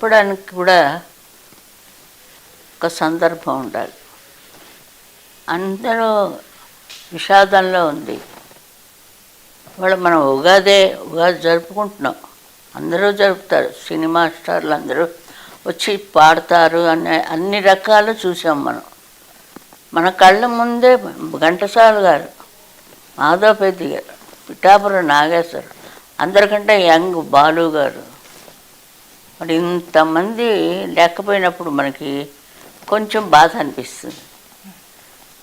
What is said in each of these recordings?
చెప్పడానికి కూడా ఒక సందర్భం ఉండాలి. అందరూ విషాదంలో ఉంది. వాళ్ళు మనం ఉగాది జరుపుకుంటున్నాం. అందరూ జరుపుతారు. సినిమా స్టార్లు అందరూ వచ్చి పాడతారు అన్ని రకాలు చూసాం మనం. మన కళ్ళ ముందే ఘంటసాల గారు, మాధవపేది గారు, పిఠాపురం నాగేశ్వరు, అందరికంటే యంగ్ బాలు గారు, మరి ఇంతమంది లేకపోయినప్పుడు మనకి కొంచెం బాధ అనిపిస్తుంది.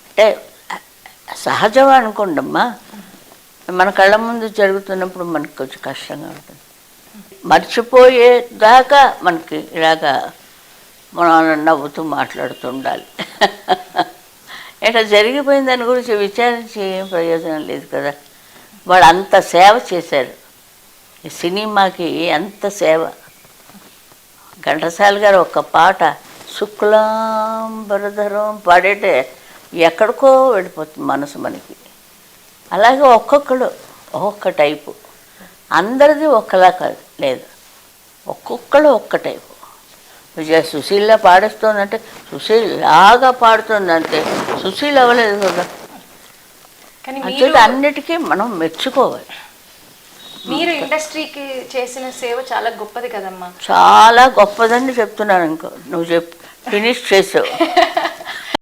అంటే సహజం అనుకోండమ్మా, మన కళ్ళ ముందు జరుగుతున్నప్పుడు మనకి కొంచెం కష్టంగా ఉంటుంది. మర్చిపోయేదాకా మనకి ఇలాగా మనం నవ్వుతూ మాట్లాడుతూ ఉండాలి. ఇట్లా జరిగిపోయిన దాని గురించి విచారించి ఏం ప్రయోజనం లేదు కదా. వాళ్ళు అంత సేవ చేశారు ఈ సినిమాకి, అంత సేవ. ఘంటసాల గారు ఒక పాట శుక్లాంబరధరం పాడేటే ఎక్కడికో వెళ్ళిపోతుంది మనసు మనకి. అలాగే ఒక్కొక్కడు ఒక్కొక్క టైపు, అందరిది ఒక్కలా కాదు, లేదు, ఒక్కొక్కడు ఒక్క టైపు. విజయ సుశీల పాడేస్తోందంటే సుశీల్ లాగా పాడుతుందంటే సుశీల్ అవ్వలేదు కదా. అంటే అన్నిటికీ మనం మెచ్చుకోవాలి. మీరు ఇండస్ట్రీకి చేసిన సేవ చాలా గొప్పది కదమ్మా. చాలా గొప్పదని చెప్తున్నాను. ఇంకో నువ్వు ఫినిష్ చేసావు.